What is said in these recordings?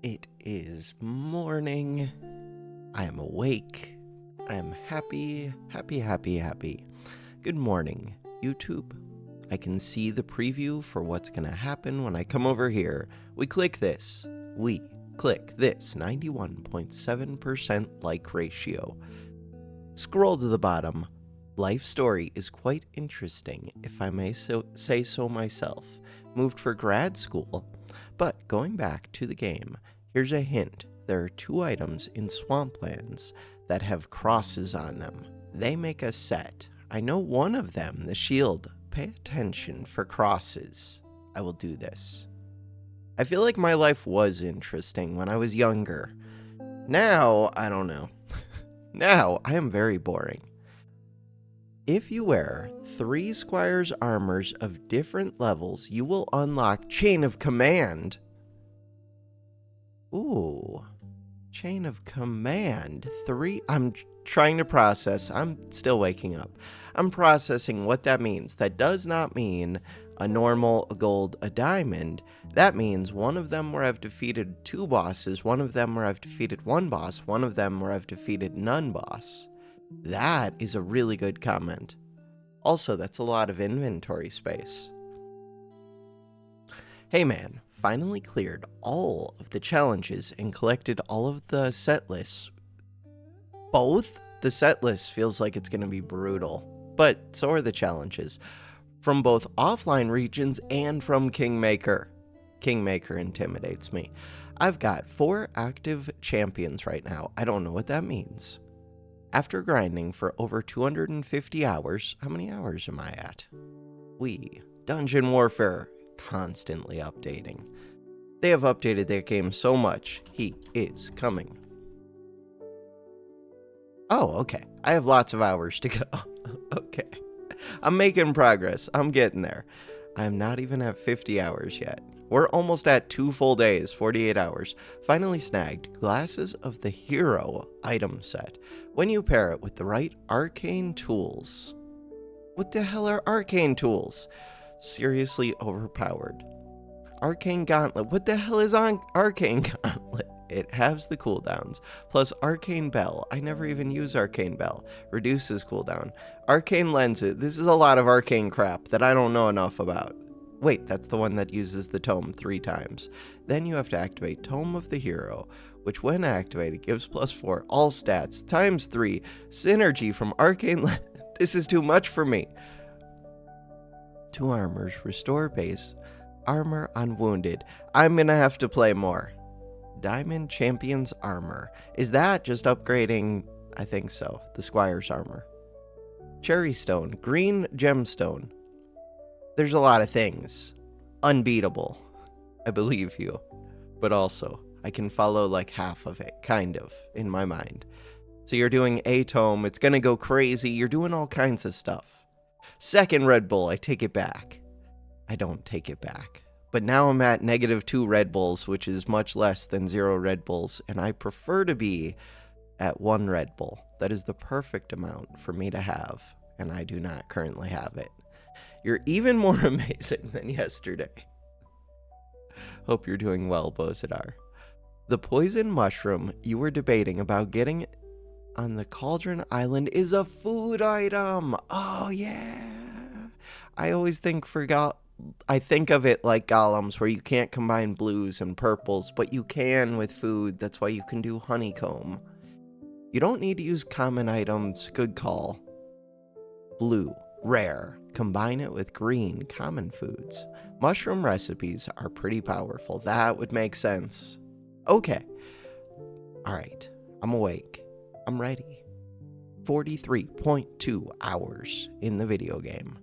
It is morning. I am awake. I am happy. Good morning, YouTube. I can see the preview for what's going to happen when I come over here. We click this. 91.7% like ratio. Scroll to the bottom. Life story is quite interesting, if I may say so myself. Moved for grad school, but going back to the game, here's a hint. There are 2 items in Swamplands that have crosses on them. They make a set. I know one of them, the shield. Pay attention for crosses. I will do this. I feel like my life was interesting when I was younger. Now, I don't know. Now, I am very boring. If you wear 3 Squire's armors of different levels, you will unlock Chain of Command. Ooh, Chain of Command. 3. I'm trying to process. I'm still waking up. I'm processing what that means. That does not mean a normal, a gold, a diamond. That means one of them where I've defeated 2 bosses, one of them where I've defeated 1 boss, one of them where I've defeated none boss. That is a really good comment. Also, that's a lot of inventory space. Hey man, finally cleared all of the challenges and collected all of the set lists. Both? The set list feels like it's going to be brutal, but so are the challenges. From both offline regions and from Kingmaker. Kingmaker intimidates me. I've got 4 active champions right now. I don't know what that means. After grinding for over 250 hours, how many hours am I at? Dungeon Warfare, constantly updating. They have updated their game so much, he is coming. Oh, okay. I have lots of hours to go. Okay. I'm making progress. I'm getting there. I'm not even at 50 hours yet. We're almost at 2 full days, 48 hours. Finally snagged Glasses of the Hero item set. When you pair it with the right arcane tools. What the hell are arcane tools? Seriously overpowered. Arcane Gauntlet. What the hell is on Arcane Gauntlet? It halves the cooldowns. Plus Arcane Bell. I never even use Arcane Bell. Reduces cooldown. Arcane Lenses. This is a lot of arcane crap that I don't know enough about. Wait, that's the one that uses the tome 3 times. Then you have to activate Tome of the Hero, which when activated gives +4 all stats times 3 synergy from Arcane This is too much for me. 2 armors, restore base, armor on wounded. I'm gonna have to play more. Diamond Champion's armor. Is that just upgrading? I think so. The Squire's armor. Cherry Stone, green gemstone. There's a lot of things. Unbeatable. I believe you. But also, I can follow like half of it, kind of, in my mind. So you're doing a tome, it's gonna go crazy, you're doing all kinds of stuff. Second Red Bull, I take it back. I don't take it back. But now I'm at -2 Red Bulls, which is much less than 0 Red Bulls, and I prefer to be at 1 Red Bull. That is the perfect amount for me to have, and I do not currently have it. You're even more amazing than yesterday. Hope you're doing well, Bozidar. The poison mushroom you were debating about getting on the Cauldron Island is a food item. Oh, yeah. I always think I think of it like golems, where you can't combine blues and purples, but you can with food. That's why you can do honeycomb. You don't need to use common items. Good call. Blue, rare. Combine it with green, common foods. Mushroom recipes are pretty powerful. That would make sense. Okay. Alright. I'm awake. I'm ready. 43.2 hours in the video game.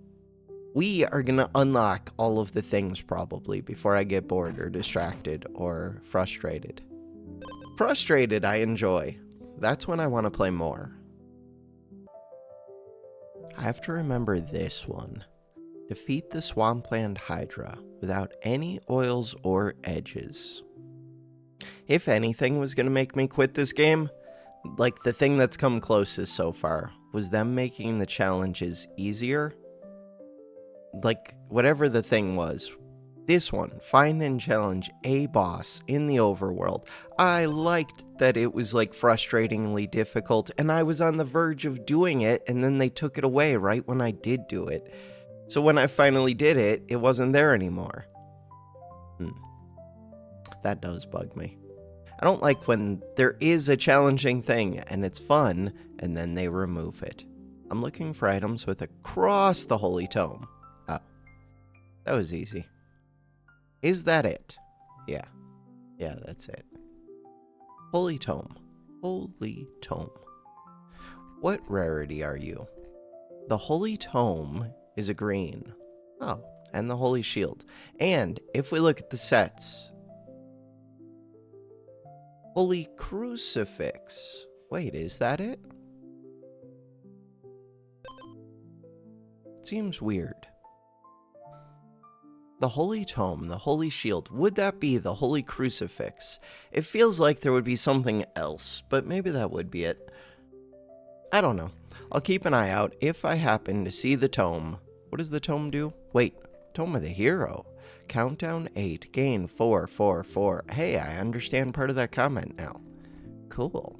We are going to unlock all of the things probably before I get bored or distracted or frustrated. Frustrated I enjoy. That's when I want to play more. I have to remember this one. Defeat the Swampland Hydra without any oils or edges. If anything was going to make me quit this game, like the thing that's come closest so far was them making the challenges easier. Like whatever the thing was, This one, find and challenge a boss in the overworld. I liked that it was like frustratingly difficult, and I was on the verge of doing it, and then they took it away right when I did do it. So when I finally did it, it wasn't there anymore. That does bug me. I don't like when there is a challenging thing and it's fun, and then they remove it. I'm looking for items with across the Holy Tome. Oh, that was easy. Is that it? Yeah. Yeah, that's it. Holy Tome. Holy Tome. What rarity are you? The Holy Tome is a green. Oh, and the Holy Shield. And if we look at the sets, Holy Crucifix. Wait, is that it? Seems weird. The Holy Tome, the Holy Shield, would that be the Holy Crucifix? It feels like there would be something else, but maybe that would be it. I don't know. I'll keep an eye out if I happen to see the tome. What does the tome do? Wait, Tome of the Hero. Countdown 8, gain 4, 4, 4. Hey, I understand part of that comment now. Cool.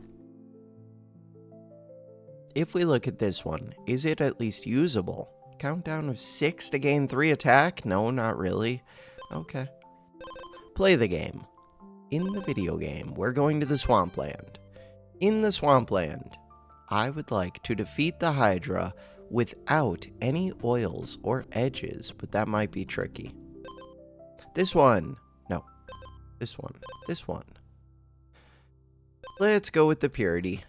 If we look at this one, is it at least usable? Countdown of 6 to gain 3 attack? No, not really. Okay. Play the game. In the video game, we're going to the Swampland. In the Swampland, I would like to defeat the Hydra without any oils or edges, but that might be tricky. This one. No. This one. This one. Let's go with the Purity.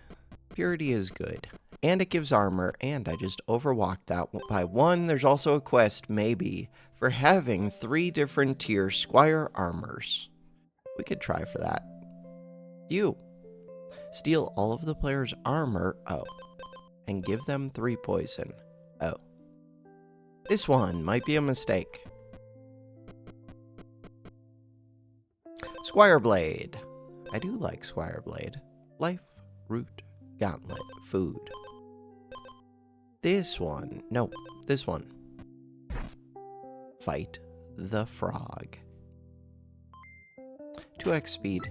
Purity is good. And it gives armor, and I just overwalked that by 1. There's also a quest, maybe, for having 3 different tier Squire armors. We could try for that. You. Steal all of the player's armor, and give them 3 poison, This one might be a mistake. Squire Blade. I do like Squire Blade. Life, root, gauntlet, food. This one. No, this one. Fight the frog. 2x speed.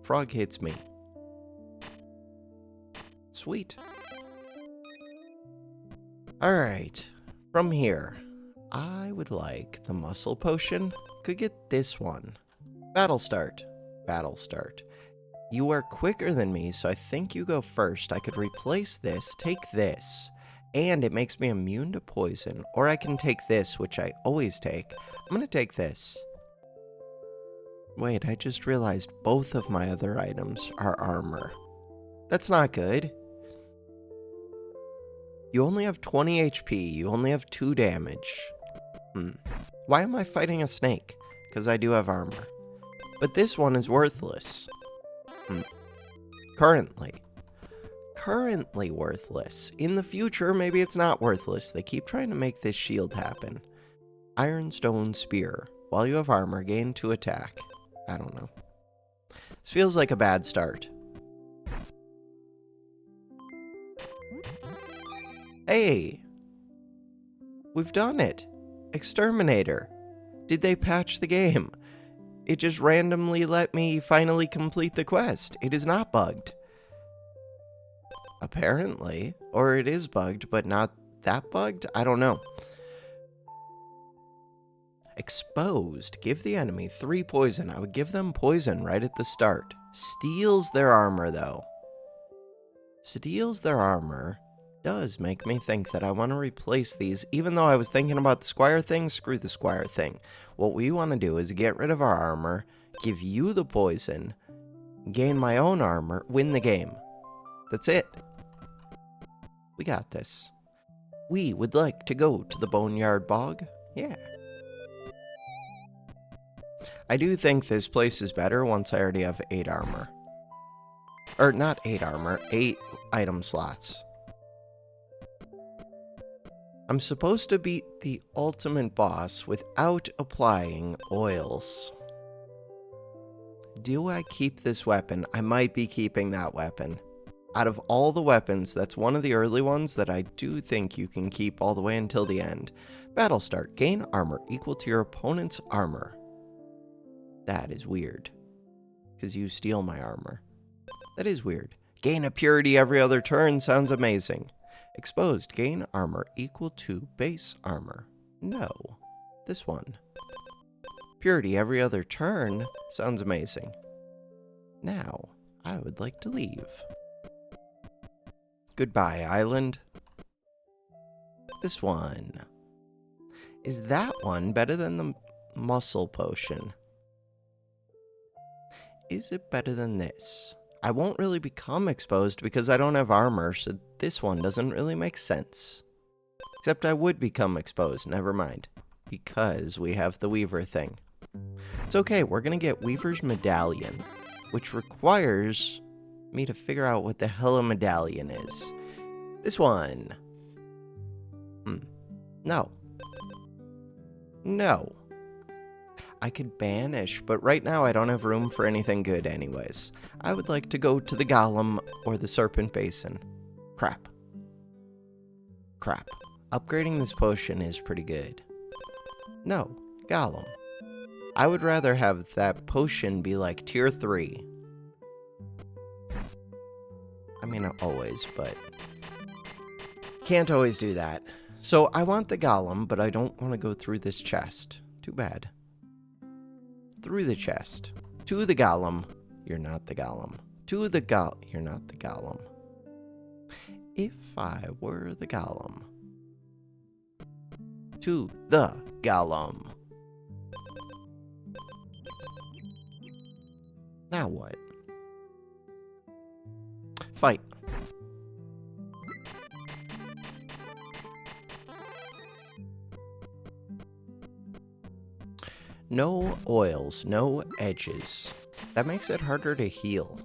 Frog hits me. Sweet. Alright. From here, I would like the muscle potion. Could get this one. Battle start. Battle start. You are quicker than me, so I think you go first. I could replace this, take this, and it makes me immune to poison. Or I can take this, which I always take. I'm going to take this. Wait, I just realized both of my other items are armor. That's not good. You only have 20 HP. You only have 2 damage. Why am I fighting a snake? Because I do have armor. But this one is worthless. Currently worthless. In the future, maybe it's not worthless. They keep trying to make this shield happen. Ironstone Spear. While you have armor, gain 2 attack. I don't know. This feels like a bad start. Hey! We've done it! Exterminator. Did they patch the game? It just randomly let me finally complete the quest. It is not bugged. Apparently. Or it is bugged, but not that bugged? I don't know. Exposed. Give the enemy 3 poison. I would give them poison right at the start. Steals their armor, though. Steals their armor does make me think that I want to replace these. Even though I was thinking about the Squire thing, screw the Squire thing. What we want to do is get rid of our armor, give you the poison, gain my own armor, win the game. That's it. We got this. We would like to go to the Boneyard Bog. Yeah. I do think this place is better once I already have 8 armor. Or not 8 armor, 8 item slots. I'm supposed to beat the ultimate boss without applying oils. Do I keep this weapon? I might be keeping that weapon. Out of all the weapons, that's one of the early ones that I do think you can keep all the way until the end. Battle start. Gain armor equal to your opponent's armor. That is weird. Because you steal my armor. That is weird. Gain a purity every other turn sounds amazing. Exposed. Gain armor equal to base armor. No. This one. Purity every other turn sounds amazing. Now, I would like to leave. Goodbye, island. This one. Is that one better than the muscle potion? Is it better than this? I won't really become exposed because I don't have armor, so this one doesn't really make sense. Except I would become exposed, never mind. Because we have the Weaver thing. It's okay, we're gonna get Weaver's Medallion, which requires me to figure out what the hell a medallion is. This one. No. No. I could banish, but right now I don't have room for anything good anyways. I would like to go to the Golem or the Serpent Basin. Crap. Crap. Upgrading this potion is pretty good. No. Golem. I would rather have that potion be like tier 3. I mean, not always, but can't always do that. So I want the Golem, but I don't want to go through this chest. Too bad. Through the chest. To the Golem. You're not the Golem. To the You're not the Golem. If I were the Golem. To the Golem. Now what? Fight. No oils, no edges. That makes it harder to heal.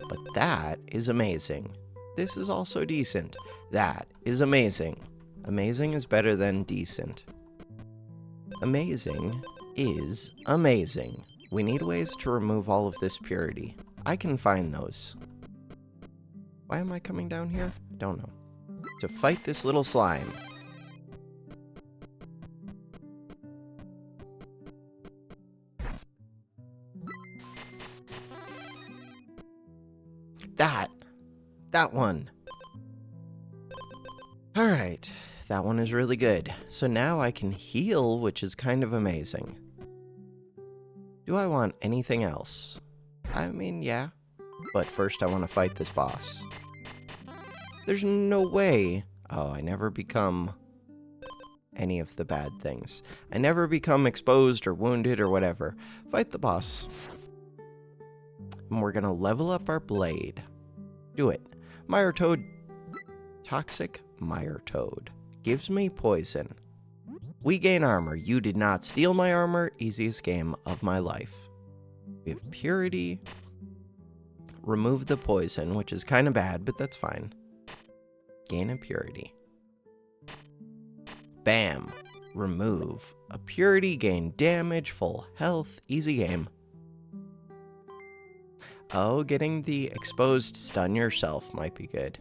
But that is amazing. This is also decent. That is amazing. Amazing is better than decent. Amazing is amazing. We need ways to remove all of this purity. I can find those. Why am I coming down here? I don't know. To fight this little slime. That one. Alright, that one is really good. So now I can heal, which is kind of amazing. Do I want anything else? I mean, yeah. But first I want to fight this boss. There's no way. Oh, I never become any of the bad things. I never become exposed or wounded or whatever. Fight the boss. And we're gonna level up our blade. Do it. Mire Toad. Toxic Mire Toad. Gives me poison. We gain armor. You did not steal my armor. Easiest game of my life. We have purity. Remove the poison, which is kind of bad, but that's fine. Gain a purity. Bam. Remove a purity. Gain damage. Full health. Easy game. Oh, getting the exposed stun yourself might be good.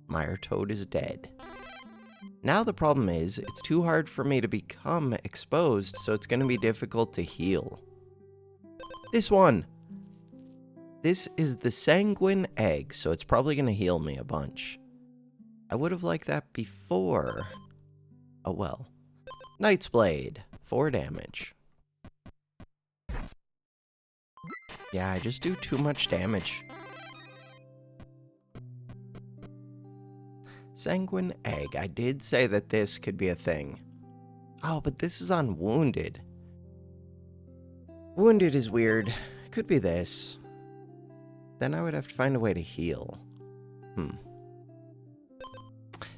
Mire Toad is dead. Now the problem is, it's too hard for me to become exposed, so it's going to be difficult to heal. This one! This is the Sanguine Egg, so it's probably going to heal me a bunch. I would have liked that before. Oh well. Knight's Blade. 4 damage. Yeah, I just do too much damage. Sanguine Egg. I did say that this could be a thing. Oh, but this is on Wounded. Wounded is weird. Could be this. Then I would have to find a way to heal.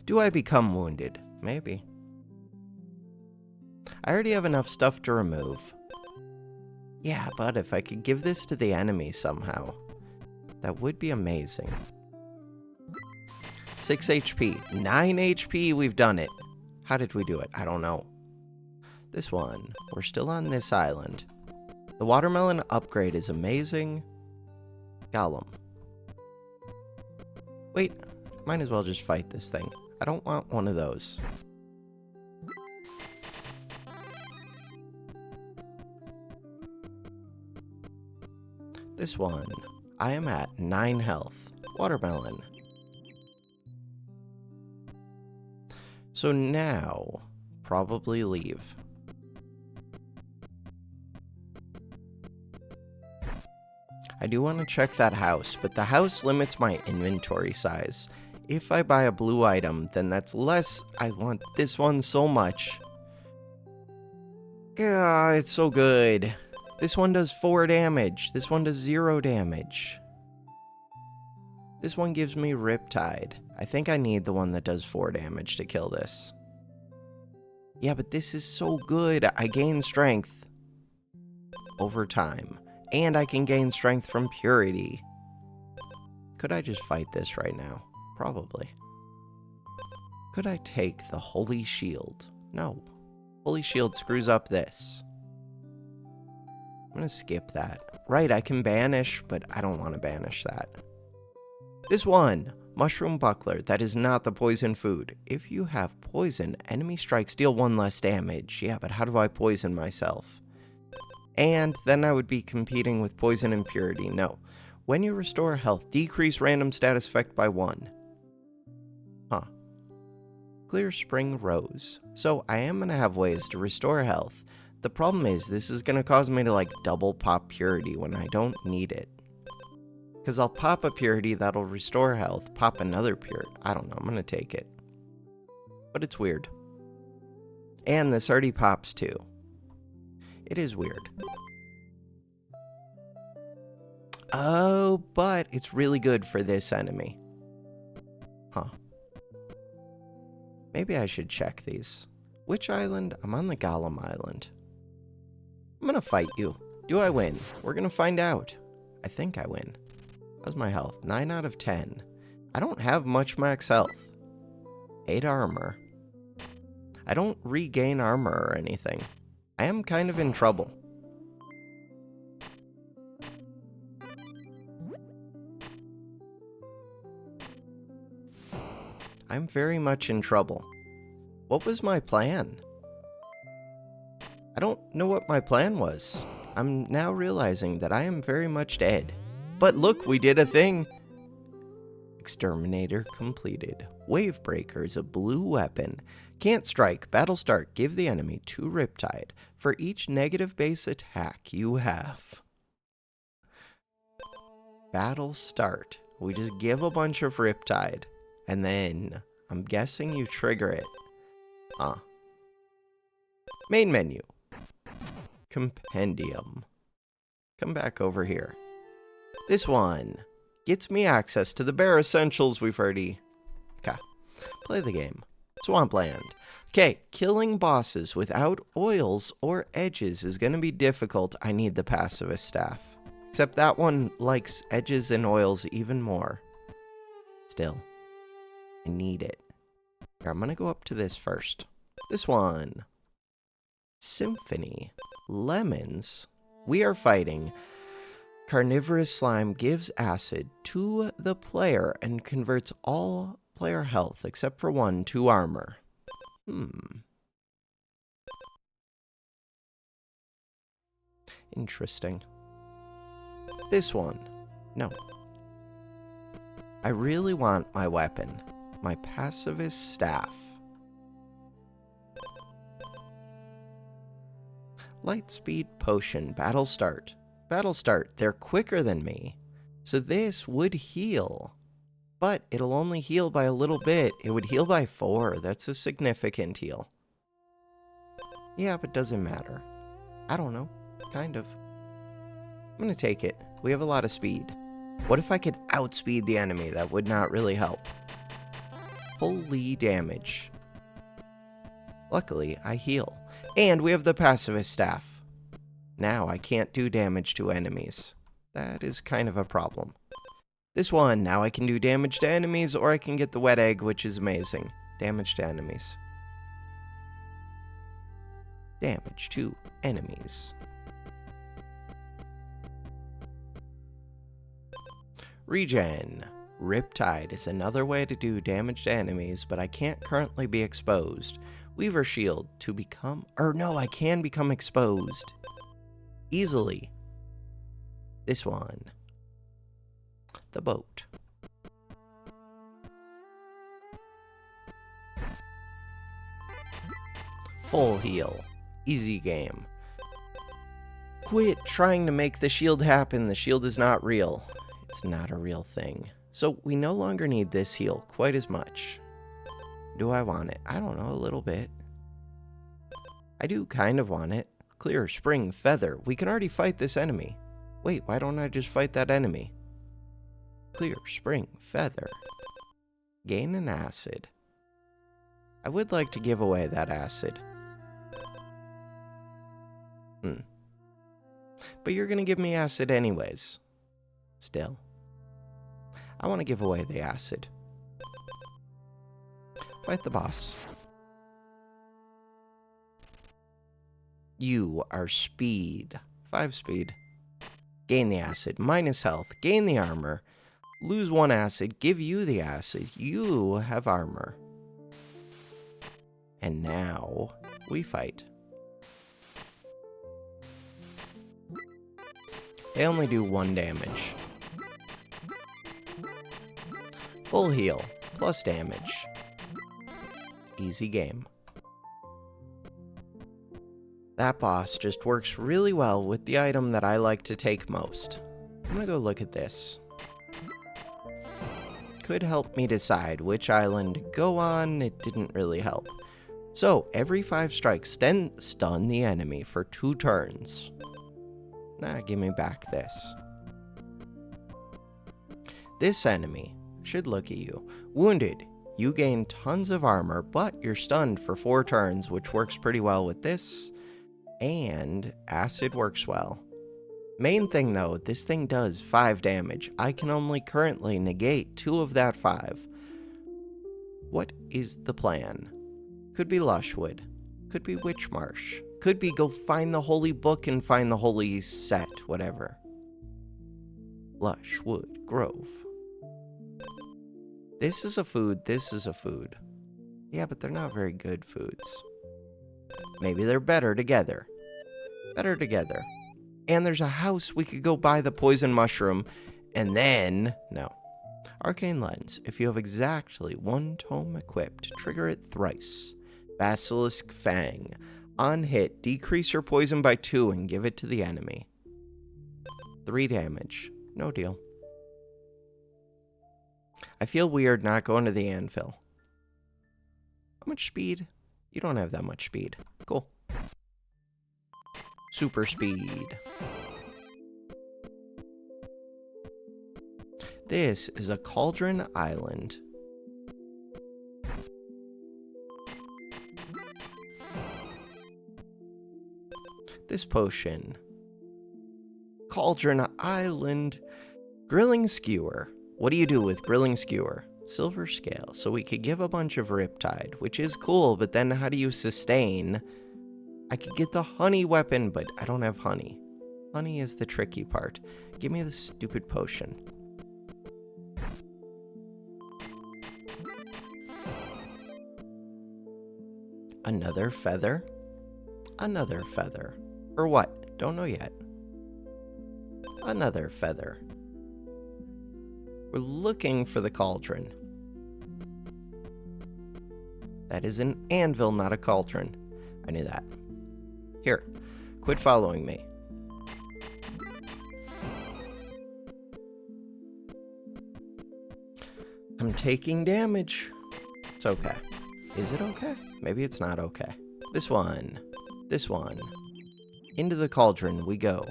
Do I become wounded? Maybe. I already have enough stuff to remove. Yeah, but if I could give this to the enemy somehow, that would be amazing. 6 HP. 9 HP, we've done it. How did we do it? I don't know. This one. We're still on this island. The watermelon upgrade is amazing. Golem. Wait, might as well just fight this thing. I don't want one of those. This one. I am at 9 health. Watermelon. So now, probably leave. I do want to check that house, but the house limits my inventory size. If I buy a blue item, then that's less. I want this one so much. Yeah, it's so good. This one does 4 damage. This one does 0 damage. This one gives me Riptide. I think I need the one that does 4 damage to kill this. Yeah, but this is so good. I gain strength over time. And I can gain strength from purity. Could I just fight this right now? Probably. Could I take the Holy Shield? No. Holy Shield screws up this. I'm gonna skip that. Right, I can banish, but I don't want to banish that. This one, Mushroom Buckler, that is not the poison food. If you have poison, enemy strikes deal 1 less damage. Yeah, but how do I poison myself? And then I would be competing with poison and purity. No. When you restore health, decrease random status effect by 1. Huh. Clear Spring Rose. So I am going to have ways to restore health. The problem is this is going to cause me to like double pop purity when I don't need it. Because I'll pop a purity that'll restore health, pop another purity. I don't know, I'm going to take it. But it's weird. And this already pops too. It is weird. Oh, but it's really good for this enemy. Huh. Maybe I should check these. Which island? I'm on the Golem Island. I'm gonna fight you. Do I win? We're gonna find out. I think I win. How's my health? 9 out of 10. I don't have much max health. 8 armor. I don't regain armor or anything. I am kind of in trouble. I'm very much in trouble. What was my plan? I don't know what my plan was. I'm now realizing that I am very much dead. But look, we did a thing. Exterminator completed. Wavebreaker is a blue weapon. Can't strike. Battle start. Give the enemy 2 Riptide for each negative base attack you have. Battle start. We just give a bunch of Riptide. And then, I'm guessing you trigger it. Main menu. Compendium. Come back over here. This one gets me access to the bare essentials we've already... Okay. Play the game. Swampland. Okay, killing bosses without oils or edges is going to be difficult. I need the pacifist staff. Except that one likes edges and oils even more. Still, I need it. Here, I'm going to go up to this first. This one. Symphony. Lemons. We are fighting. Carnivorous slime gives acid to the player and converts all player health, except for 1, to armor. Interesting. This one. No. I really want my weapon. My pacifist staff. Lightspeed potion. Battle start. Battle start. They're quicker than me. So this would heal. But it'll only heal by a little bit. It would heal by 4. That's a significant heal. Yeah, but doesn't matter. I don't know. Kind of. I'm gonna take it. We have a lot of speed. What if I could outspeed the enemy? That would not really help. Holy damage. Luckily, I heal. And we have the pacifist staff. Now I can't do damage to enemies. That is kind of a problem. This one, now I can do damage to enemies, or I can get the wet egg, which is amazing. Damage to enemies. Damage to enemies. Regen. Riptide is another way to do damage to enemies, but I can't currently be exposed. Weaver Shield to become... Or no, I can become exposed. Easily. This one. The boat. Full heal. Easy game. Quit trying to make the shield happen. The shield is not real. It's not a real thing. So we no longer need this heal quite as much. Do I want it? I don't know, a little bit. I do kind of want it. Clear Spring Feather. We can already fight this enemy. Wait, why don't I just fight that enemy? Clear Spring Feather. Gain an acid. I would like to give away that acid. But you're going to give me acid anyways. Still. I want to give away the acid. Fight the boss. You are speed. 5 speed. Gain the acid. Minus health. Gain the armor. Lose 1 acid. Give you the acid. You have armor. And now we fight. They only do 1 damage. Full heal, plus damage. Easy game. That boss just works really well with the item that I like to take most. I'm gonna go look at this. Could help me decide which island to go on. It didn't really help. So, every 5 strikes, stun the enemy for 2 turns. Nah, give me back this. This enemy should look at you. Wounded. You gain tons of armor, but you're stunned for 4 turns, which works pretty well with this. And acid works well. Main thing though, this thing does 5 damage. I can only currently negate 2 of that 5. What is the plan? Could be Lushwood. Could be Witch Marsh. Could be go find the holy book and find the holy set, whatever. Lushwood Grove. This is a food, this is a food. Yeah, but they're not very good foods. Maybe they're better together. Better together. And there's a house we could go buy the poison mushroom, and then... No. Arcane Lens. If you have exactly 1 tome equipped, trigger it thrice. Basilisk Fang. On hit, decrease your poison by 2 and give it to the enemy. 3 damage. No deal. I feel weird not going to the anvil. How much speed? You don't have that much speed. Cool. Super speed. This is a cauldron island. This potion. Cauldron Island. Grilling Skewer. What do you do with Grilling Skewer? Silver Scale. So we could give a bunch of Riptide, which is cool, but then how do you sustain? I could get the honey weapon, but I don't have honey. Honey is the tricky part. Give me the stupid potion. Another feather? Another feather. Or what? Don't know yet. Another feather. We're looking for the cauldron. That is an anvil, not a cauldron. I knew that. Here, quit following me. I'm taking damage. It's okay. Is it okay? Maybe it's not okay. This one. This one. Into the cauldron we go.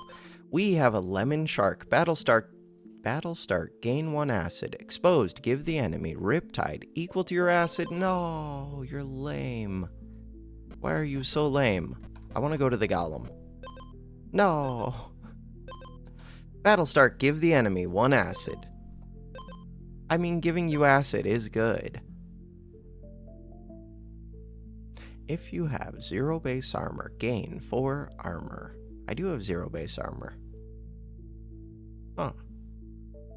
We have a lemon shark. Battle start. Gain 1 acid. Exposed. Give the enemy Riptide equal to your acid. No, you're lame. Why are you so lame? I want to go to the golem. No. Battlestar, give the enemy 1 acid. I mean, giving you acid is good. If you have 0 base armor, gain 4 armor. I do have 0 base armor. Huh.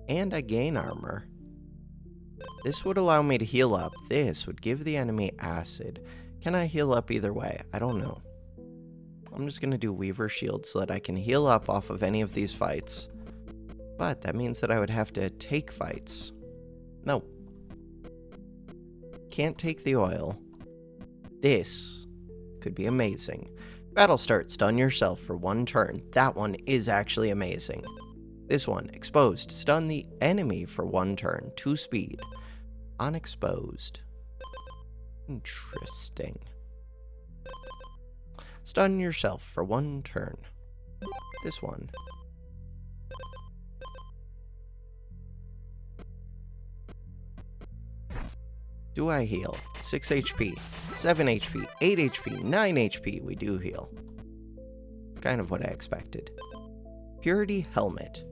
And I gain armor. This would allow me to heal up. This would give the enemy acid. Can I heal up either way? I don't know. I'm just going to do Weaver Shield so that I can heal up off of any of these fights. But that means that I would have to take fights. No. Can't take the oil. This could be amazing. Battle start, stun yourself for 1 turn. That one is actually amazing. This one, exposed, stun the enemy for 1 turn, 2 speed. Unexposed. Interesting. Stun yourself for 1 turn. This one. Do I heal? 6 HP, 7 HP, 8 HP, 9 HP. We do heal. It's kind of what I expected. Purity Helmet.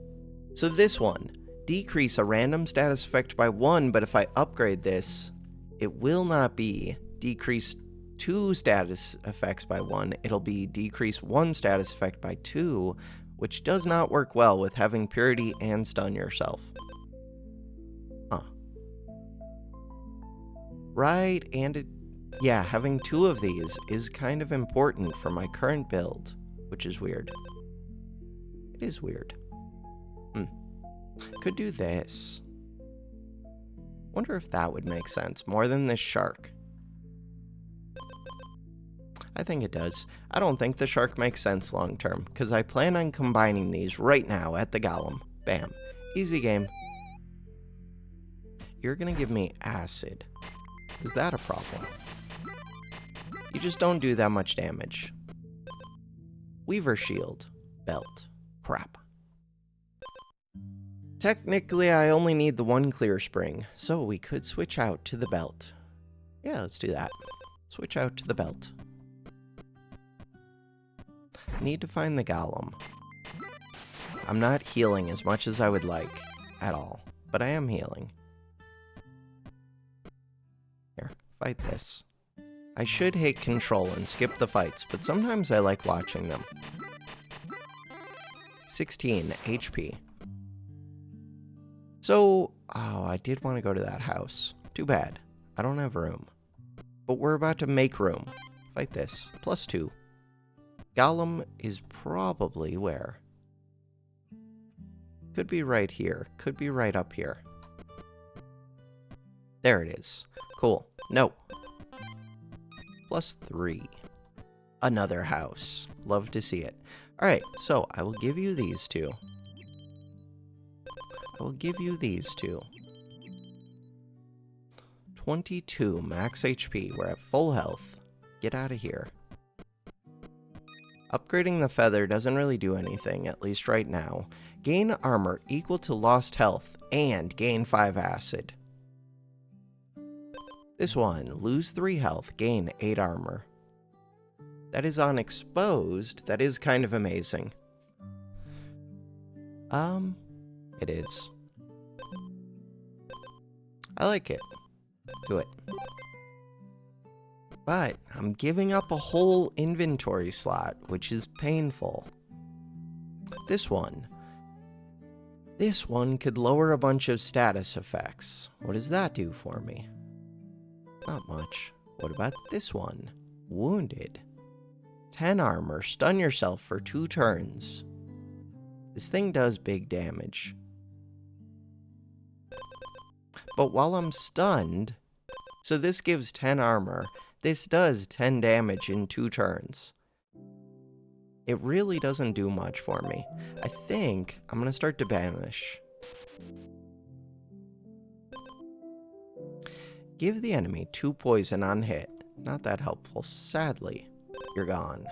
So this one, decrease a random status effect by 1, but if I upgrade this, it will not be decrease 2 status effects by 1. It'll be decrease 1 status effect by 2, which does not work well with having Purity and Stun Yourself. Huh. Right, and yeah, having 2 of these is kind of important for my current build, which is weird. It is weird. Could do this. Wonder if that would make sense more than this shark. I think it does. I don't think the shark makes sense long term, because I plan on combining these right now at the golem. Bam. Easy game. You're gonna give me acid. Is that a problem? You just don't do that much damage. Weaver Shield. Belt. Crap. Technically, I only need the 1 clear spring, so we could switch out to the belt. Yeah, let's do that. Switch out to the belt. Need to find the golem. I'm not healing as much as I would like, at all, but I am healing. Here, fight this. I should hit control and skip the fights, but sometimes I like watching them. 16 HP. So, oh, I did want to go to that house. Too bad. I don't have room. But we're about to make room. Fight this. +2. Golem is probably where? Could be right here. Could be right up here. There it is. Cool. No. +3. Another house. Love to see it. Alright, so I will give you these 2. I will give you these 2. 22 max HP. We're at full health. Get out of here. Upgrading the feather doesn't really do anything, at least right now. Gain armor equal to lost health and gain 5 acid. This one, lose 3 health, gain 8 armor. That is on exposed. That is kind of amazing. It is. I like it. Do it. But I'm giving up a whole inventory slot, which is painful. This one. This one could lower a bunch of status effects. What does that do for me? Not much. What about this one? Wounded. 10 armor. Stun yourself for 2 turns. This thing does big damage. But while I'm stunned, so this gives 10 armor, this does 10 damage in 2 turns. It really doesn't do much for me. I think I'm gonna start to banish. Give the enemy 2 poison on hit. Not that helpful. Sadly, you're gone.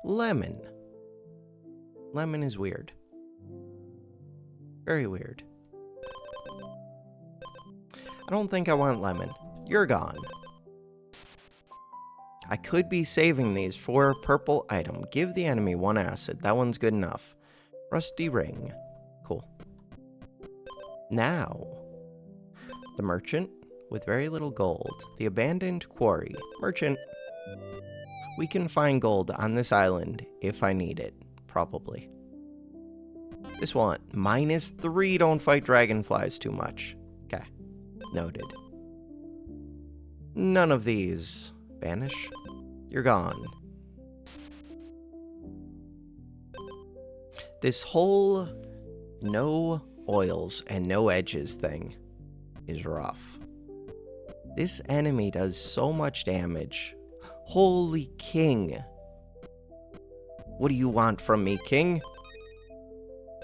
Lemon. Lemon is weird. Very weird. I don't think I want lemon. You're gone. I could be saving these for a purple item. Give the enemy 1 acid. That one's good enough. Rusty ring. Cool. Now, the merchant with very little gold. The abandoned quarry. Merchant. We can find gold on this island if I need it. Probably. This one, -3, don't fight dragonflies too much. Okay, noted. None of these. Vanish. You're gone. This whole no oils and no edges thing is rough. This enemy does so much damage. Holy king. What do you want from me, king?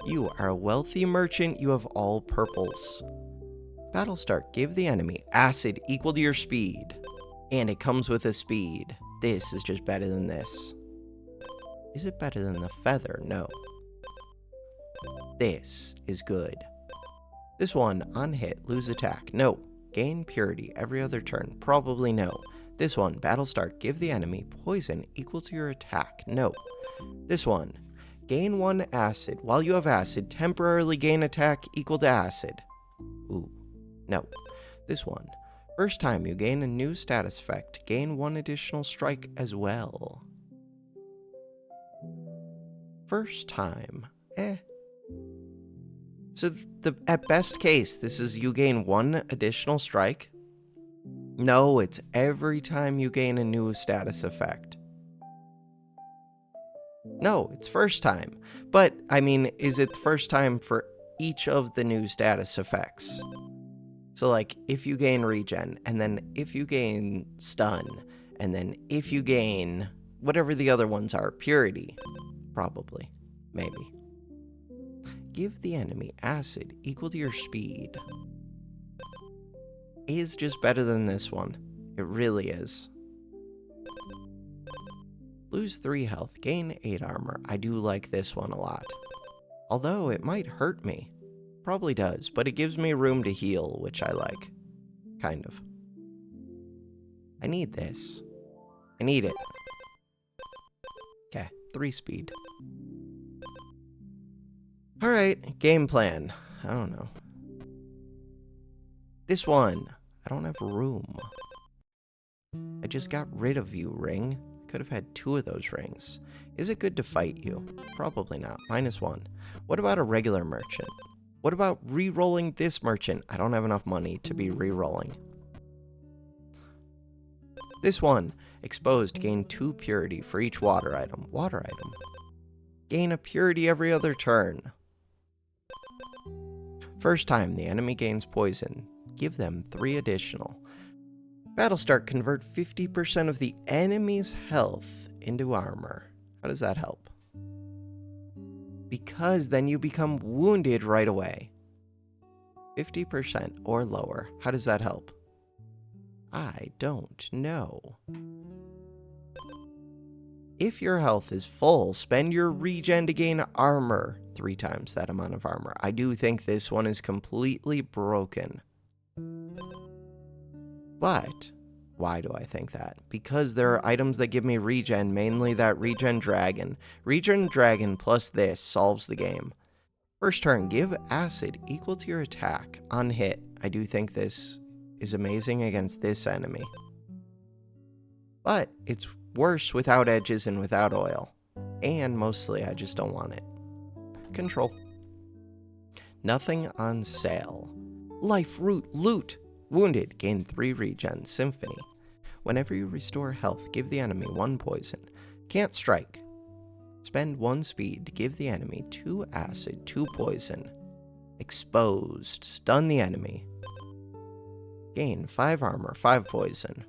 You are a wealthy merchant. You have all purples. Battle start. Give the enemy acid equal to your speed. And it comes with a speed. This is just better than this. Is it better than the feather? No. This is good. This one, on hit, lose attack. No. Gain purity every other turn. Probably no. This one, battle start. Give the enemy poison equal to your attack. No. This one, gain 1 acid. While you have acid, temporarily gain attack equal to acid. Ooh. No. This one, first time you gain a new status effect, gain 1 additional strike as well. First time. So at best case, this is you gain 1 additional strike? No, it's every time you gain a new status effect. No, it's first time. But, I mean, is it the first time for each of the new status effects? So, like, if you gain regen, and then if you gain stun, and then if you gain whatever the other ones are, purity, probably, maybe. Give the enemy acid equal to your speed. Is just better than this one. It really is. Lose 3 health, gain 8 armor. I do like this one a lot. Although it might hurt me. Probably does, but it gives me room to heal, which I like. Kind of. I need this. I need it. Okay, 3 speed. Alright, game plan. I don't know. This one. I don't have room. I just got rid of you, ring. Could have had 2 of those rings. Is it good to fight you? Probably not. -1. What about a regular merchant? What about re-rolling this merchant? I don't have enough money to be re-rolling. This one. Exposed. Gain 2 purity for each water item. Water item. Gain a purity every other turn. First time the enemy gains poison. Give them 3 additional. Battle start. Convert 50% of the enemy's health into armor. How does that help? Because then you become wounded right away. 50% or lower. How does that help? I don't know. If your health is full, spend your regen to gain armor. 3 times that amount of armor. I do think this one is completely broken. But why do I think that? Because there are items that give me regen, mainly that regen dragon. Regen dragon plus this solves the game. First turn, give acid equal to your attack on hit. I do think this is amazing against this enemy. But it's worse without edges and without oil. And mostly I just don't want it. Control. Nothing on sale. Life root loot. Wounded, gain 3 regen. Symphony. Whenever you restore health, give the enemy 1 poison. Can't strike. Spend 1 speed to give the enemy 2 acid, 2 poison. Exposed. Stun the enemy. Gain 5 armor, 5 poison.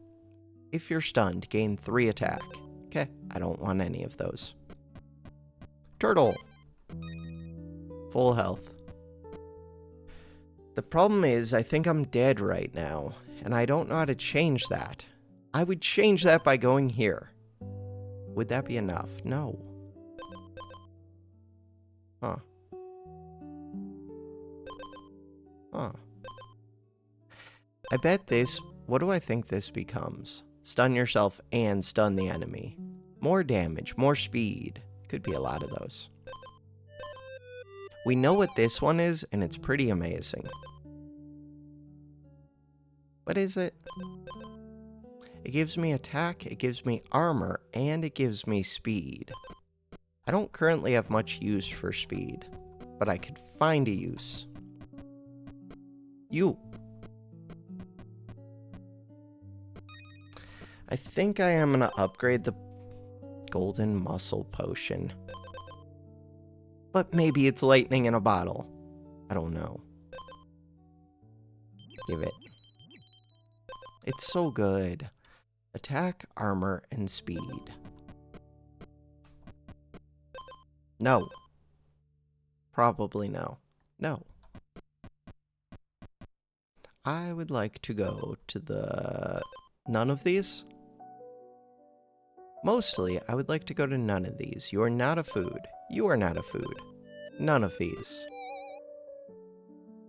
If you're stunned, gain 3 attack. Okay, I don't want any of those. Turtle. Full health. The problem is, I think I'm dead right now, and I don't know how to change that. I would change that by going here. Would that be enough? No. Huh. Huh. I bet this... What do I think this becomes? Stun yourself and stun the enemy. More damage, more speed. Could be a lot of those. We know what this one is, and it's pretty amazing. What is it? It gives me attack, it gives me armor, and it gives me speed. I don't currently have much use for speed. but I could find a use. You. I think I am gonna upgrade the golden muscle potion. But maybe it's lightning in a bottle. I don't know. Give it. It's so good. Attack, armor, and speed. No. Probably no. No. I would like to go to the... none of these? Mostly, I would like to go to none of these. You are not a food. You are not a food. None of these.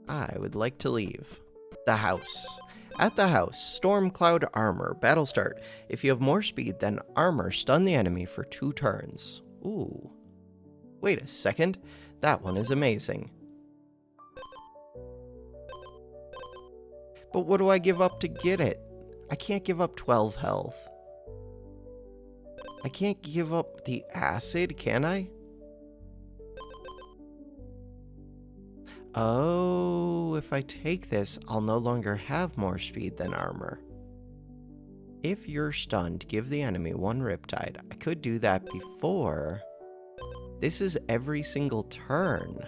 I would like to leave. The house. At the house, Stormcloud armor. Battle start. If you have more speed than armor, stun the enemy for 2 turns. Ooh. Wait a second. That one is amazing. But what do I give up to get it? I can't give up 12 health. I can't give up the acid, can I? Oh, if I take this, I'll no longer have more speed than armor. If you're stunned, give the enemy 1 Riptide. I could do that before. This is every single turn.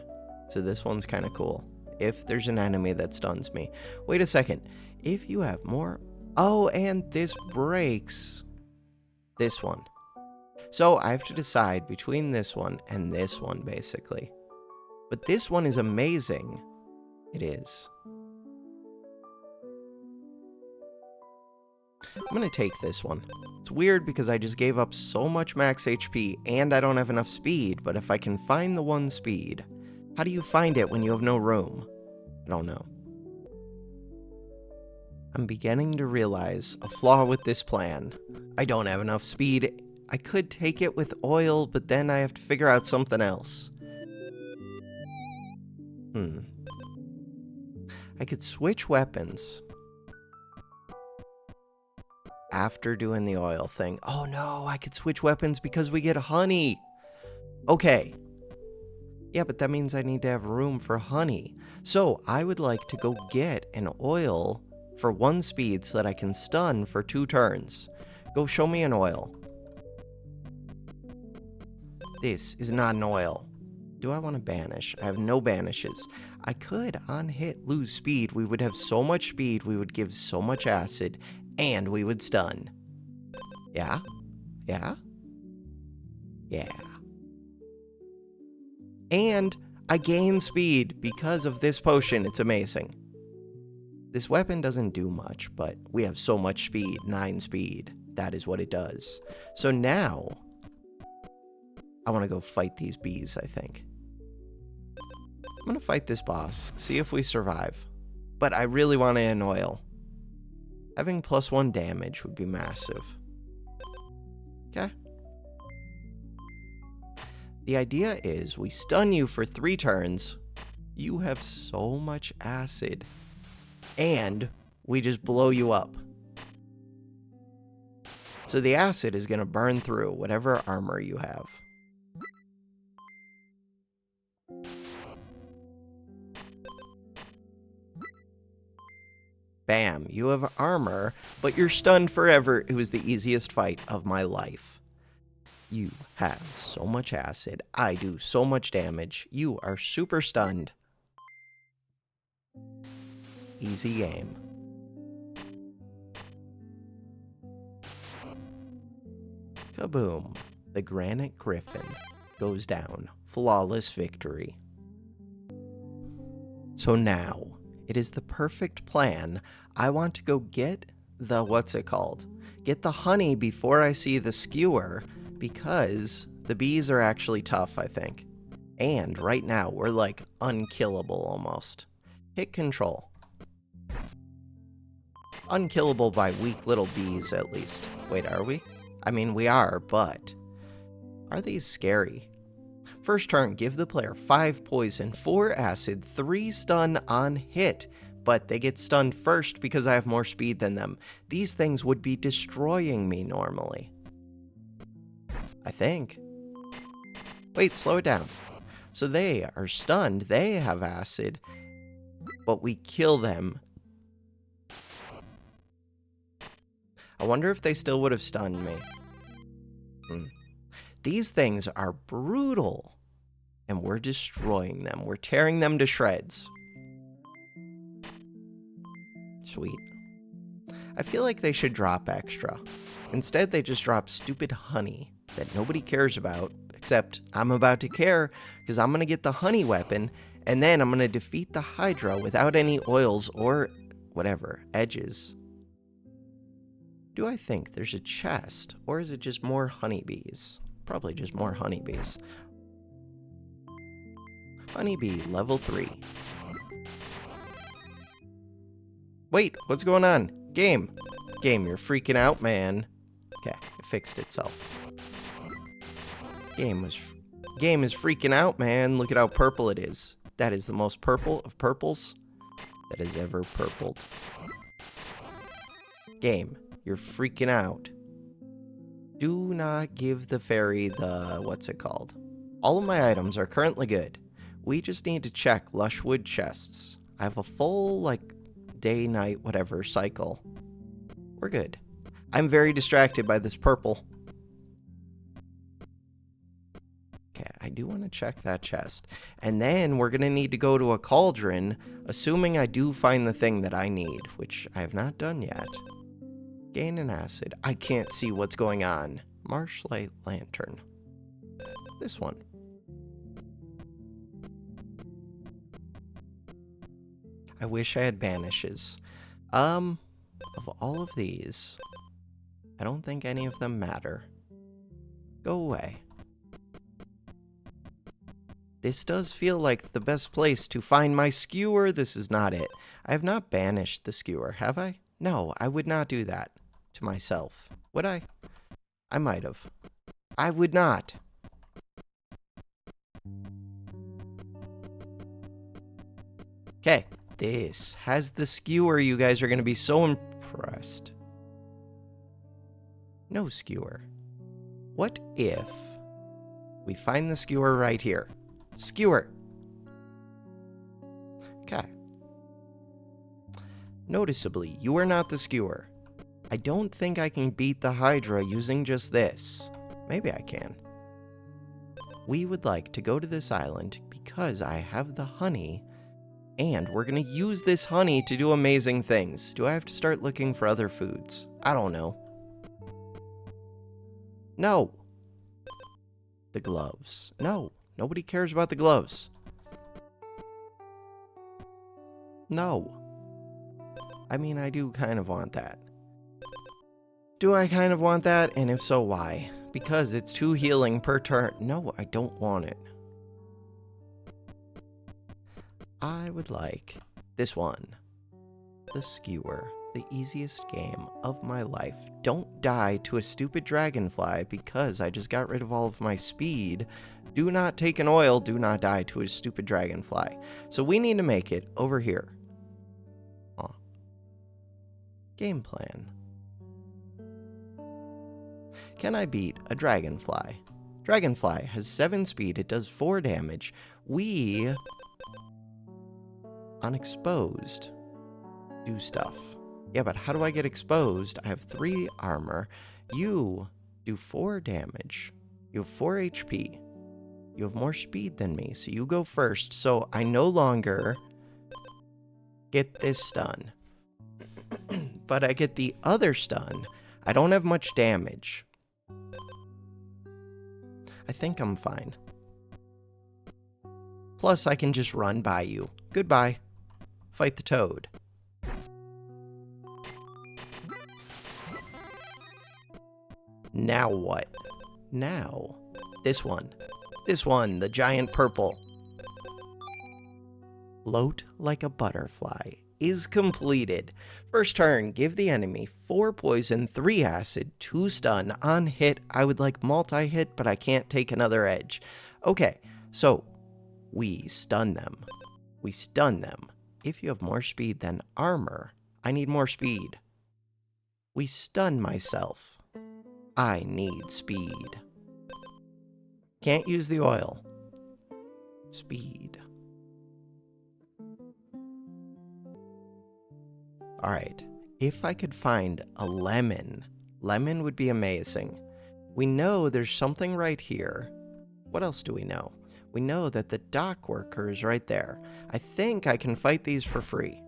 So this one's kind of cool. If there's an enemy that stuns me. Wait a second. If you have more... Oh, and this breaks this one. So I have to decide between this one and this one, basically. But this one is amazing. It is. I'm going to take this one. It's weird because I just gave up so much max HP and I don't have enough speed, but if I can find the 1 speed, how do you find it when you have no room? I don't know. I'm beginning to realize a flaw with this plan. I don't have enough speed. I could take it with oil, but then I have to figure out something else. I could switch weapons after doing the oil thing. Oh no, I could switch weapons because we get honey. Okay. Yeah, but that means I need to have room for honey. So I would like to go get an oil for 1 speed so that I can stun for 2 turns. Go show me an oil. This is not an oil. Do I want to banish? I have no banishes. I could, on hit, lose speed. We would have so much speed, we would give so much acid, and we would stun. Yeah? Yeah? Yeah. And I gain speed because of this potion. It's amazing. This weapon doesn't do much, but we have so much speed. 9 speed. That is what it does. So now, I want to go fight these bees, I think. I'm going to fight this boss, see if we survive. But I really want to end oil. Having +1 damage would be massive. Okay. The idea is we stun you for 3 turns. You have so much acid. And we just blow you up. So the acid is going to burn through whatever armor you have. Bam, you have armor, but you're stunned forever. It was the easiest fight of my life. You have so much acid. I do so much damage. You are super stunned. Easy game. Kaboom. The Granite Griffin goes down. Flawless victory. So now, it is the perfect plan. I want to go get the, what's it called? Get the honey before I see the skewer, because the bees are actually tough, I think. And right now, we're like unkillable almost. Hit control. Unkillable by weak little bees, at least. Wait, are we? I mean, we are, but are these scary? First turn, give the player 5 poison, 4 acid, 3 stun on hit, but they get stunned first because I have more speed than them. These things would be destroying me normally. I think. Wait, slow it down. So they are stunned. They have acid. But we kill them. I wonder if they still would have stunned me. These things are brutal. And we're destroying them. We're tearing them to shreds. Sweet. I feel like they should drop extra. Instead, they just drop stupid honey that nobody cares about, except I'm about to care because I'm going to get the honey weapon, and then I'm going to defeat the Hydra without any oils or whatever, edges. Do I think there's a chest, or is it just more honeybees? Probably just more honeybees. Honeybee, level 3. Wait, what's going on? Game, you're freaking out, man. Okay, it fixed itself. Game is freaking out, man. Look at how purple it is. That is the most purple of purples that has ever purpled. Game, you're freaking out. Do not give the fairy the... what's it called? All of my items are currently good. We just need to check Lushwood chests. I have a full, like, day, night, whatever cycle. We're good. I'm very distracted by this purple. Okay, I do want to check that chest. And then we're going to need to go to a cauldron, assuming I do find the thing that I need, which I have not done yet. Gain an acid. I can't see what's going on. Marshlight lantern. This one. I wish I had banishes. Of all of these, I don't think any of them matter. Go away. This does feel like the best place to find my skewer. This is not it. I have not banished the skewer, have I? No, I would not do that to myself. Would I? I might have. I would not. Okay. This has the skewer. You guys are going to be so impressed. No skewer. What if we find the skewer right here? Skewer. Okay. Noticeably, you are not the skewer. I don't think I can beat the Hydra using just this. Maybe I can. We would like to go to this island because I have the honey. And we're going to use this honey to do amazing things. Do I have to start looking for other foods? I don't know. No. The gloves. No. Nobody cares about the gloves. No. I mean, I do kind of want that. Do I kind of want that? And if so, why? Because it's 2 healing per turn. No, I don't want it. I would like this one. The skewer. The easiest game of my life. Don't die to a stupid dragonfly because I just got rid of all of my speed. Do not take an oil. Do not die to a stupid dragonfly. So we need to make it over here. Game plan. Can I beat a dragonfly? Dragonfly has 7 speed. It does 4 damage. We... unexposed. Do stuff. Yeah, but how do I get exposed? I have 3 armor. You do 4 damage. You have 4 HP. You have more speed than me, so you go first. So I no longer get this stun. But I get the other stun. I don't have much damage. I think I'm fine. Plus, I can just run by you. Goodbye. Fight the toad. Now what? Now, this one. This one, the giant purple. Float like a butterfly is completed. First turn, give the enemy 4 poison, 3 acid, 2 stun. On hit, I would like multi-hit, but I can't take another edge. Okay, so we stun them. We stun them. If you have more speed than armor, I need more speed. We stun myself. I need speed. Can't use the oil. Speed. Alright, if I could find a lemon, lemon would be amazing. We know there's something right here. What else do we know? We know that the dock worker is right there. I think I can fight these for free,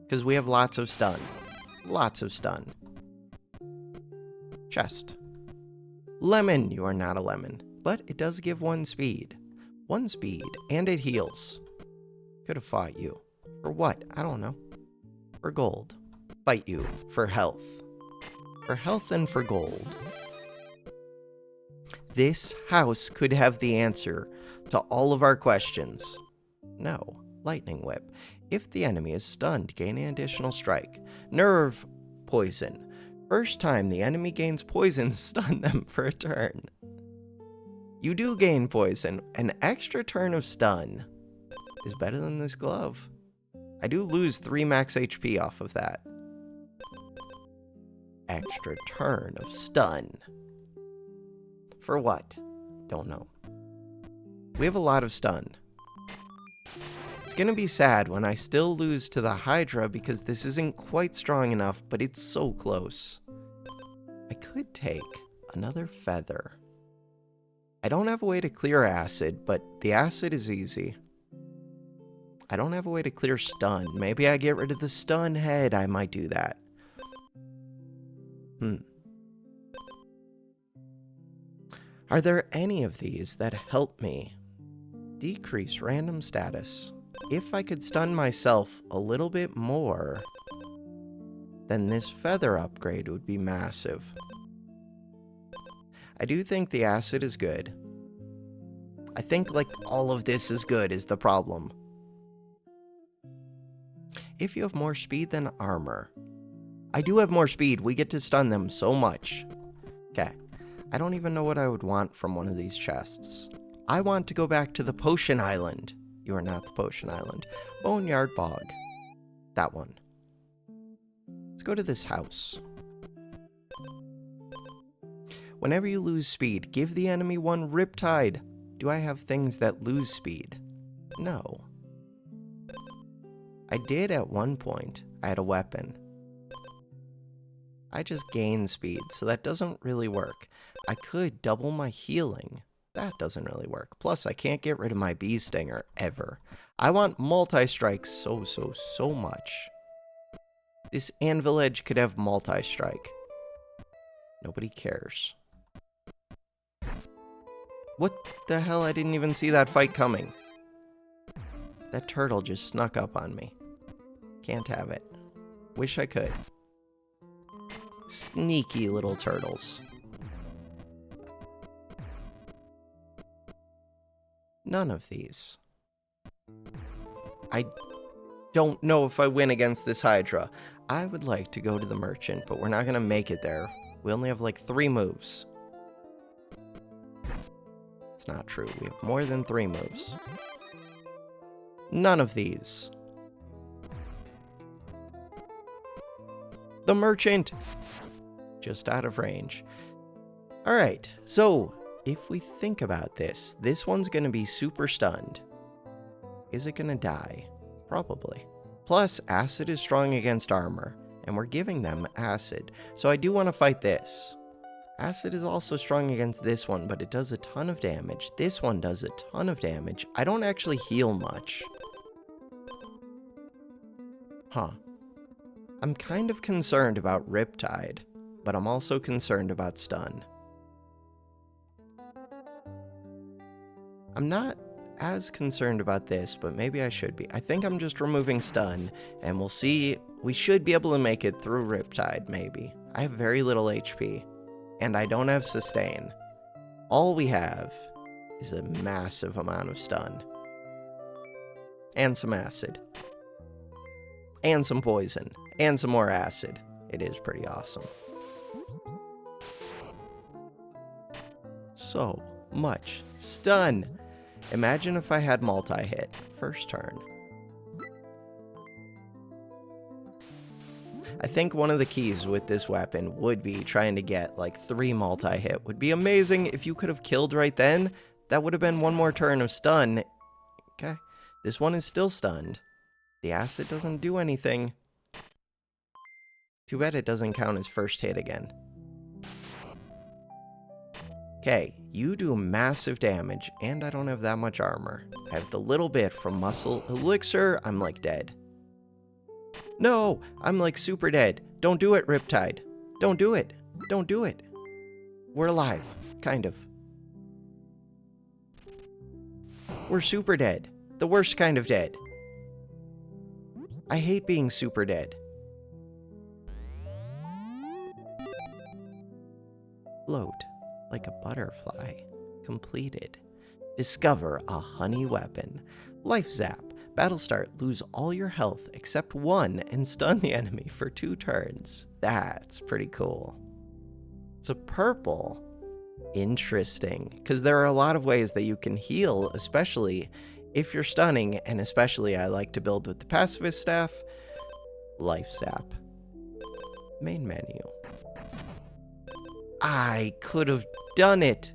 because we have lots of stun. Lots of stun. Chest. Lemon, you are not a lemon, but it does give 1 speed. 1 speed, and it heals. Could have fought you. For what? I don't know. For gold. Fight you. For health. For health and for gold. This house could have the answer to all of our questions. No. Lightning Whip. If the enemy is stunned, gain an additional strike. Nerve poison. First time the enemy gains poison, stun them for a turn. You do gain poison. An extra turn of stun is better than this glove. I do lose 3 max HP off of that. Extra turn of stun. For what? Don't know. We have a lot of stun. It's gonna be sad when I still lose to the Hydra because this isn't quite strong enough, but it's so close. I could take another feather. I don't have a way to clear acid, but the acid is easy. I don't have a way to clear stun. Maybe I get rid of the stun head. I might do that. Are there any of these that help me decrease random status? If I could stun myself a little bit more, then this feather upgrade would be massive. I do think the acid is good. I think like all of this is good is the problem. If you have more speed than armor. I do have more speed. We get to stun them so much. Okay. I don't even know what I would want from one of these chests. I want to go back to the Potion Island. You are not the Potion Island. Boneyard Bog. That one. Let's go to this house. Whenever you lose speed, give the enemy 1 Riptide. Do I have things that lose speed? No. I did at one point. I had a weapon. I just gain speed, so that doesn't really work. I could double my healing. That doesn't really work. Plus, I can't get rid of my bee stinger ever. I want multi-strike so much. This anvil edge could have multi-strike. Nobody cares. What the hell? I didn't even see that fight coming. That turtle just snuck up on me. Can't have it. Wish I could. Sneaky little turtles. None of these. I don't know if I win against this Hydra. I would like to go to the merchant, but we're not going to make it there. We only have like 3 moves. It's not true. We have more than 3 moves. None of these. The merchant! Just out of range. Alright, so if we think about this, this one's going to be super stunned. Is it going to die? Probably. Plus, acid is strong against armor, and we're giving them acid. So I do want to fight this. Acid is also strong against this one, but it does a ton of damage. This one does a ton of damage. I don't actually heal much. Huh. I'm kind of concerned about Riptide, but I'm also concerned about stun. I'm not as concerned about this, but maybe I should be. I think I'm just removing stun, and we'll see. We should be able to make it through Riptide, maybe. I have very little HP, and I don't have sustain. All we have is a massive amount of stun. And some acid. And some poison. And some more acid. It is pretty awesome. So much stun. Imagine if I had multi-hit. First turn. I think one of the keys with this weapon would be trying to get like 3 multi-hit. Would be amazing if you could have killed right then. That would have been 1 more turn of stun. Okay. This one is still stunned. The acid doesn't do anything. Too bad it doesn't count as first hit again. Okay, you do massive damage, and I don't have that much armor. I have the little bit from muscle elixir. I'm like dead. No, I'm like super dead. Don't do it, Riptide. Don't do it. Don't do it. We're alive, kind of. We're super dead. The worst kind of dead. I hate being super dead. Float like a butterfly. Completed. Discover a honey weapon. Life zap. Battle start. Lose all your health except one and stun the enemy for 2 turns. That's pretty cool. It's a purple. Interesting. Because there are a lot of ways that you can heal, especially if you're stunning, and especially I like to build with the pacifist staff. Life zap. Main menu. I could have done it.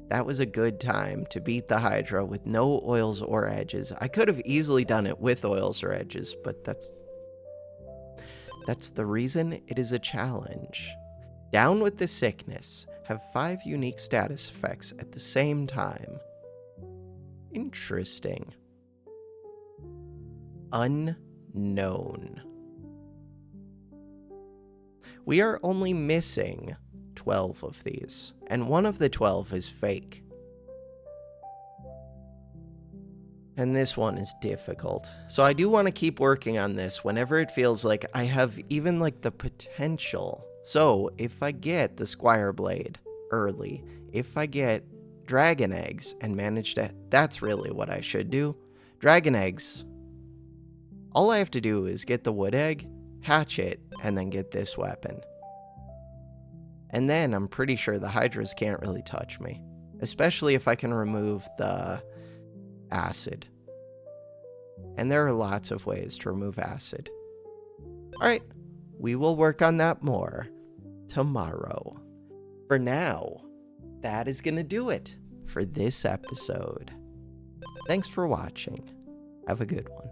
That was a good time to beat the Hydra with no oils or edges. I could have easily done it with oils or edges, but that's the reason it is a challenge. Down with the sickness. Have 5 unique status effects at the same time. Interesting. Unknown. We are only missing 12 of these, and one of the 12 is fake. And this one is difficult. So I do want to keep working on this whenever it feels like I have even like the potential. So if I get the Squire Blade early, if I get Dragon Eggs and manage to... That's really what I should do. Dragon Eggs. All I have to do is get the Wood Egg, hatch it, and then get this weapon. And then I'm pretty sure the Hydras can't really touch me. Especially if I can remove the acid. And there are lots of ways to remove acid. Alright, we will work on that more tomorrow. For now, that is going to do it for this episode. Thanks for watching. Have a good one.